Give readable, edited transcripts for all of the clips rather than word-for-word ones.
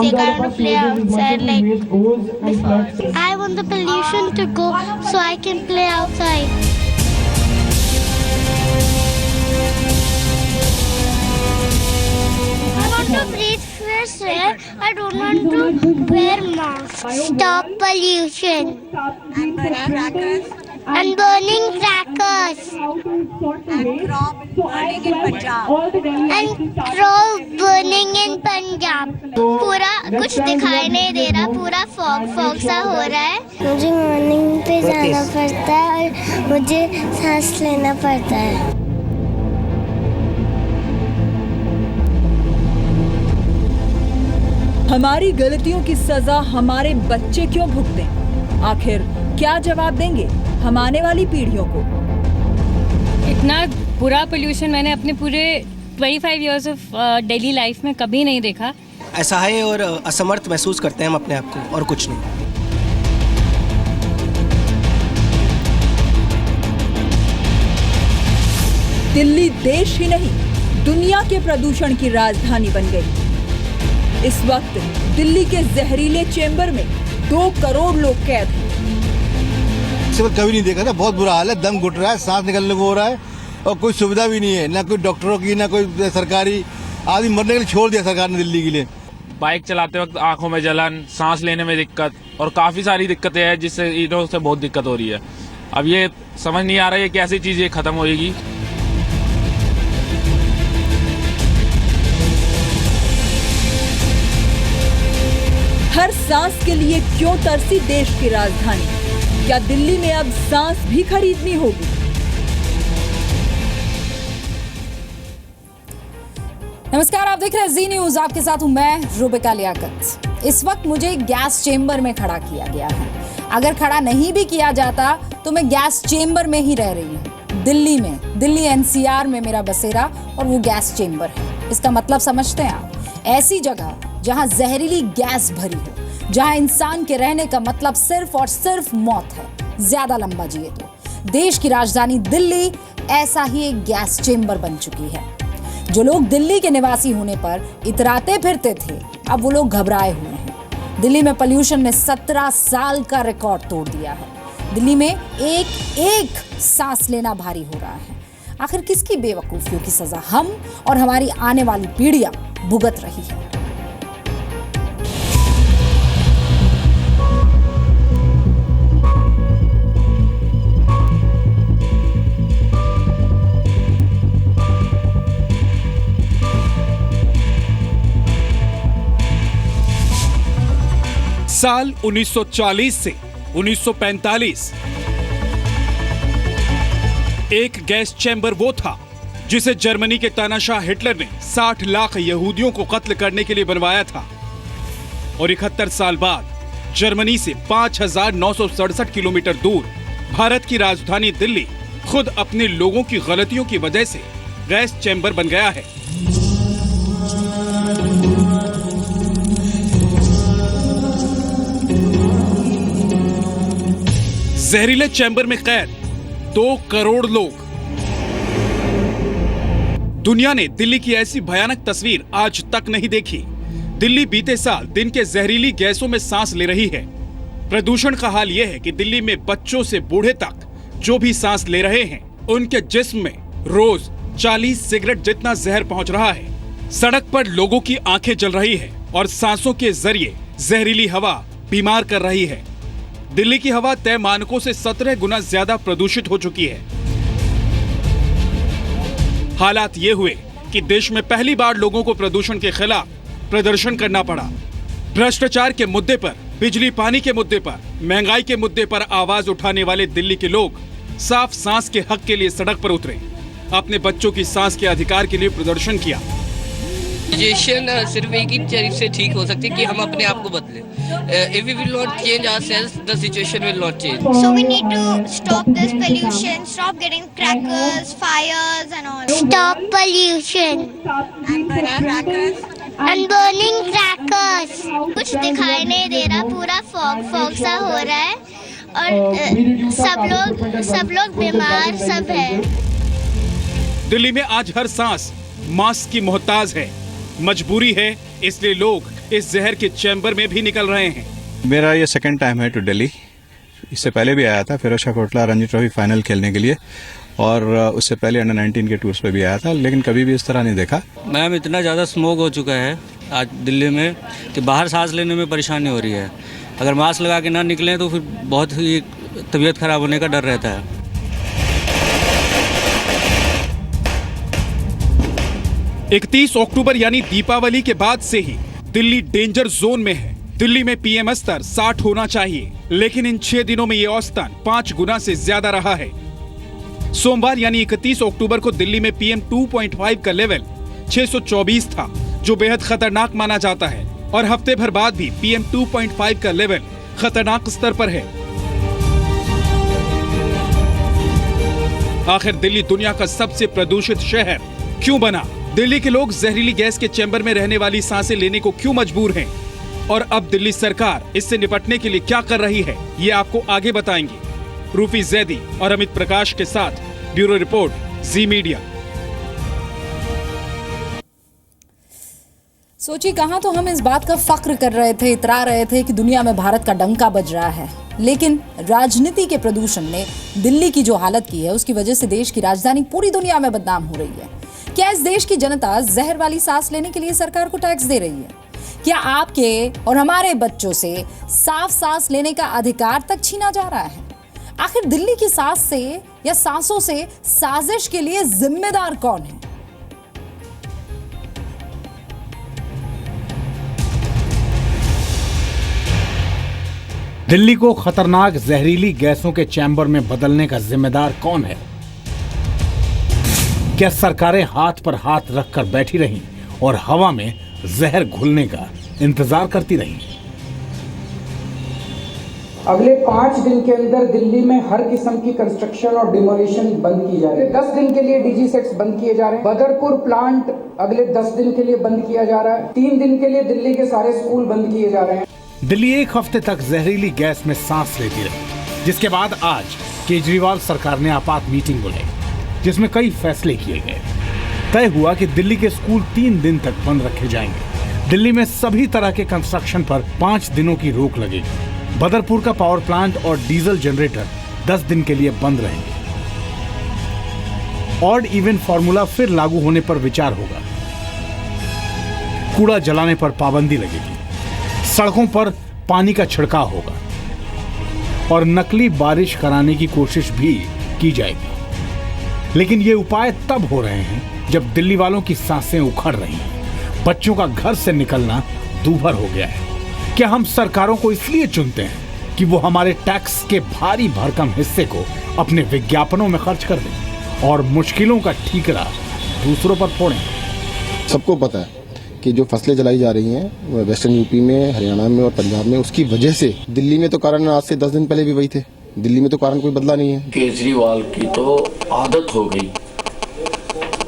music. I want to play outside like before. I want the pollution to go so I can play outside. I want to breathe fresh air. I don't want to wear masks. Stop pollution. And burning crackers. And burning crackers. And crop burning in Punjab. And crop burning in Punjab. पूरा कुछ दिखाई नहीं दे रहा, पूरा fog सा हो रहा है। मुझे मॉर्निंग पे जाना पड़ता है और मुझे सांस लेना पड़ता है। हमारी गलतियों की सजा हमारे बच्चे क्यों भुगतें? आखिर क्या जवाब देंगे हम आने वाली पीढ़ियों को? इतना बुरा पोल्यूशन मैंने अपने पूरे 25 इयर्स ऑफ डेली लाइफ में कभी नहीं देखा। असहाय और असमर्थ महसूस करते हैं हम अपने आप को, और कुछ नहीं। दिल्ली देश ही नहीं, दुनिया के प्रदूषण की राजधानी बन गई। इस वक्त दिल्ली के जहरीले चेंबर में 2 करोड़ लोग कैद हैं। कभी नहीं देखा था, बहुत बुरा हाल है, दम घुट रहा है, सांस निकलने को हो रहा है और कोई सुविधा भी नहीं है, ना कोई डॉक्टरों की, ना कोई सरकारी। आदमी मरने के लिए छोड़ दिया सरकार ने दिल्ली के लिए। बाइक चलाते वक्त आंखों में जलन, सांस लेने में दिक्कत और काफ़ी सारी दिक्कतें हैं, जिससे ईंटों से बहुत दिक्कत हो रही है। अब ये समझ नहीं आ रहा है कि कैसी चीज़ ये खत्म होएगी। हर सांस के लिए क्यों तरसी देश की राजधानी? क्या दिल्ली में अब सांस भी खरीदनी होगी? नमस्कार, आप देख रहे हैं जी न्यूज। आपके साथ हूं मैं रुबिका लियाकत। इस वक्त मुझे गैस चेंबर में खड़ा किया गया है। अगर खड़ा नहीं भी किया जाता तो मैं गैस चेंबर में ही रह रही हूं, दिल्ली में। दिल्ली एनसीआर में मेरा बसेरा और वो गैस चेंबर है। इसका मतलब समझते हैं आप? ऐसी जगह जहां जहरीली गैस भरी हो, जहां इंसान के रहने का मतलब सिर्फ और सिर्फ मौत है, ज्यादा लंबा जिए तो। देश की राजधानी दिल्ली ऐसा ही एक गैस चेंबर बन चुकी है। जो लोग दिल्ली के निवासी होने पर इतराते फिरते थे, अब वो लोग घबराए हुए हैं। दिल्ली में पोल्यूशन ने 17 साल का रिकॉर्ड तोड़ दिया है। दिल्ली में एक सांस लेना भारी हो रहा है। आखिर किसकी बेवकूफियों की सजा हम और हमारी आने वाली पीढ़ियां भुगत रही है? साल 1940 से 1945 एक गैस चैम्बर वो था जिसे जर्मनी के तानाशाह हिटलर ने 60 लाख यहूदियों को कत्ल करने के लिए बनवाया था। और 71 साल बाद जर्मनी से 5,967 किलोमीटर दूर भारत की राजधानी दिल्ली खुद अपने लोगों की गलतियों की वजह से गैस चैम्बर बन गया है। जहरीले चैम्बर में कैद 2 करोड़ लोग। दुनिया ने दिल्ली की ऐसी भयानक तस्वीर आज तक नहीं देखी। दिल्ली बीते साल दिन के जहरीली गैसों में सांस ले रही है। प्रदूषण का हाल यह है कि दिल्ली में बच्चों से बूढ़े तक जो भी सांस ले रहे हैं, उनके जिस्म में रोज 40 सिगरेट जितना जहर पहुंच रहा है। सड़क पर लोगों की आंखें जल रही है और सांसों के जरिए जहरीली हवा बीमार कर रही है। दिल्ली की हवा तय मानकों से 17 गुना ज्यादा प्रदूषित हो चुकी है। हालात ये हुए कि देश में पहली बार लोगों को प्रदूषण के खिलाफ प्रदर्शन करना पड़ा। भ्रष्टाचार के मुद्दे पर, बिजली पानी के मुद्दे पर, महंगाई के मुद्दे पर आवाज उठाने वाले दिल्ली के लोग साफ सांस के हक के लिए सड़क पर उतरे। अपने बच्चों की सांस के अधिकार के लिए प्रदर्शन किया। सिचुएशन सिर्फ एक ही तरीके से ठीक हो सकती है कि हम अपने आप को बदलें। If we will not change ourselves, the situation will not change. So we need to stop this pollution, stop getting crackers, fires and all. Stop pollution. And burning crackers. And burning crackers. कुछ दिखाई नहीं दे रहा, पूरा fog सा हो रहा है और सब लोग बीमार सब है। दिल्ली में आज हर सांस मास्क की मोहताज है। मजबूरी है इसलिए लोग इस जहर के चैम्बर में भी निकल रहे हैं। मेरा ये सेकंड टाइम है टू दिल्ली। इससे पहले भी आया था फिरोजशाह कोटला रणजी ट्रॉफी फाइनल खेलने के लिए, और उससे पहले अंडर 19 के टूर्स पे भी आया था, लेकिन कभी भी इस तरह नहीं देखा। मैम, इतना ज़्यादा स्मोक हो चुका है आज दिल्ली में कि बाहर सांस लेने में परेशानी हो रही है। अगर मास्क लगा के ना निकलें तो फिर बहुत ही तबीयत खराब होने का डर रहता है। 31 अक्टूबर यानी दीपावली के बाद से ही दिल्ली डेंजर जोन में है। दिल्ली में पीएम स्तर 60 होना चाहिए, लेकिन इन 6 दिनों में ये औसतन 5 गुना से ज्यादा रहा है। सोमवार यानी 31 अक्टूबर को दिल्ली में पीएम 2.5 का लेवल 624 था, जो बेहद खतरनाक माना जाता है, और हफ्ते भर बाद भी पीएम 2.5 का लेवल खतरनाक स्तर पर है। आखिर दिल्ली दुनिया का सबसे प्रदूषित शहर क्यों बना? दिल्ली के लोग जहरीली गैस के चैम्बर में रहने वाली सांसें लेने को क्यों मजबूर हैं? और अब दिल्ली सरकार इससे निपटने के लिए क्या कर रही है, ये आपको आगे बताएंगे। रूफी जैदी और अमित प्रकाश के साथ ब्यूरो रिपोर्ट, जी मीडिया। सोचिए, कहां तो हम इस बात का फख्र कर रहे थे, इतरा रहे थे कि दुनिया में भारत का डंका बज रहा है, लेकिन राजनीति के प्रदूषण ने दिल्ली की जो हालत की है, उसकी वजह से देश की राजधानी पूरी दुनिया में बदनाम हो रही है। क्या इस देश की जनता जहर वाली सांस लेने के लिए सरकार को टैक्स दे रही है? क्या आपके और हमारे बच्चों से साफ सांस लेने का अधिकार तक छीना जा रहा है? आखिर दिल्ली की सांस से या सांसों से साजिश के लिए जिम्मेदार कौन है? दिल्ली को खतरनाक जहरीली गैसों के चैम्बर में बदलने का जिम्मेदार कौन है? क्या सरकारें हाथ पर हाथ रखकर बैठी रहीं और हवा में जहर घुलने का इंतजार करती रहीं? अगले 5 दिन के अंदर दिल्ली में हर किस्म की कंस्ट्रक्शन और डिमोलिशन बंद की जा रही है। 10 दिन के लिए डीजी सेट्स बंद किए जा रहे हैं। बदरपुर प्लांट अगले 10 दिन के लिए बंद किया जा रहा है। 3 दिन के लिए दिल्ली के सारे स्कूल बंद किए जा रहे हैं। दिल्ली 1 हफ्ते तक जहरीली गैस में सांस लेती रही, जिसके बाद आज केजरीवाल सरकार ने आपात मीटिंग बुलाई, जिसमें कई फैसले किए गए। तय हुआ कि दिल्ली के स्कूल 3 दिन तक बंद रखे जाएंगे। दिल्ली में सभी तरह के कंस्ट्रक्शन पर 5 दिनों की रोक लगेगी। बदरपुर का पावर प्लांट और डीजल जनरेटर 10 दिन के लिए बंद रहेंगे। ऑड इवन फॉर्मूला फिर लागू होने पर विचार होगा। कूड़ा जलाने पर पाबंदी लगेगी। सड़कों पर पानी का छिड़काव होगा और नकली बारिश कराने की कोशिश भी की जाएगी। लेकिन ये उपाय तब हो रहे हैं जब दिल्ली वालों की सांसें उखड़ रही हैं। बच्चों का घर से निकलना दूभर हो गया है। क्या हम सरकारों को इसलिए चुनते हैं कि वो हमारे टैक्स के भारी भरकम हिस्से को अपने विज्ञापनों में खर्च कर दें और मुश्किलों का ठीकरा दूसरों पर फोड़ें? सबको पता है कि जो फसलें जलाई जा रही हैं वेस्टर्न यूपी में, हरियाणा में और पंजाब में, उसकी वजह से दिल्ली में तो कारण आज से 10 दिन पहले भी वही थे। दिल्ली में तो कारण कोई बदला नहीं है। केजरीवाल की तो आदत हो गई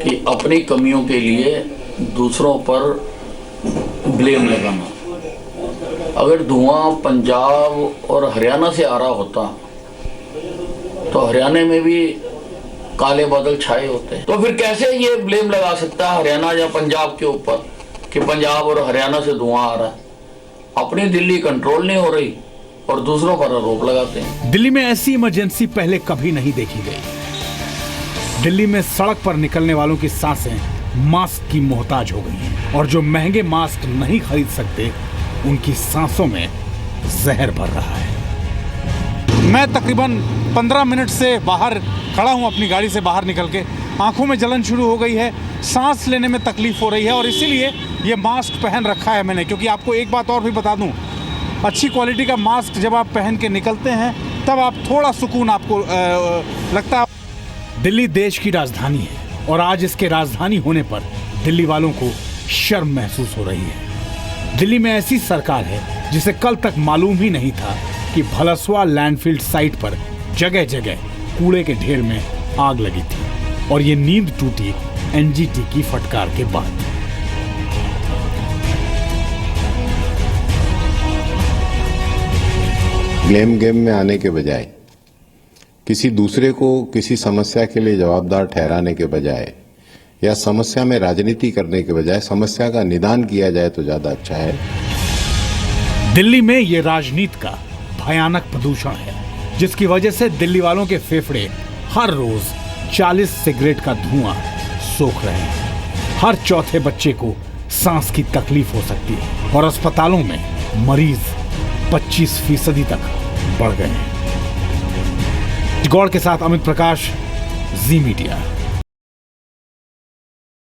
कि अपनी कमियों के लिए दूसरों पर ब्लेम लगाना। अगर धुआं पंजाब और हरियाणा से आ रहा होता तो हरियाणा में भी काले बादल छाए होते, तो फिर कैसे ये ब्लेम लगा सकता है हरियाणा या पंजाब के ऊपर कि पंजाब और हरियाणा से धुआं आ रहा है? अपनी दिल्ली कंट्रोल नहीं हो रही और दूसरों पर आरोप लगाते हैं। दिल्ली में ऐसी इमरजेंसी पहले कभी नहीं देखी गई। दिल्ली में सड़क पर निकलने वालों की सांसें मास्क की मोहताज हो गई हैं और जो महंगे मास्क नहीं खरीद सकते उनकी सांसों में जहर भर रहा है। मैं तकरीबन 15 मिनट से बाहर खड़ा हूं, अपनी गाड़ी से बाहर निकल के। आंखों में जलन शुरू हो गई है, सांस लेने में तकलीफ हो रही है और इसीलिए ये मास्क पहन रखा है मैंने। क्योंकि आपको एक बात और भी बता दूं, अच्छी क्वालिटी का मास्क जब आप पहन के निकलते हैं तब आप थोड़ा सुकून आपको लगता है। दिल्ली देश की राजधानी है और आज इसके राजधानी होने पर दिल्ली वालों को शर्म महसूस हो रही है। दिल्ली में ऐसी सरकार है जिसे कल तक मालूम ही नहीं था कि भलसवा लैंडफिल साइट पर जगह जगह कूड़े के ढेर में आग लगी थी और ये नींद टूटी एनजीटी की फटकार के बाद। ब्लेम गेम में आने के बजाय, किसी दूसरे को किसी समस्या के लिए जवाबदार ठहराने के बजाय या समस्या में राजनीति करने के बजाय समस्या का निदान किया जाए तो ज्यादा अच्छा है। दिल्ली में ये राजनीति का भयानक प्रदूषण है, जिसकी वजह से दिल्ली वालों के फेफड़े हर रोज 40 सिगरेट का धुआं सोख रहे हैं। हर चौथे बच्चे को सांस की तकलीफ हो सकती है और अस्पतालों में मरीज 25% तक बढ़ गए हैं। गौड़ के साथ अमित प्रकाश, जी मीडिया।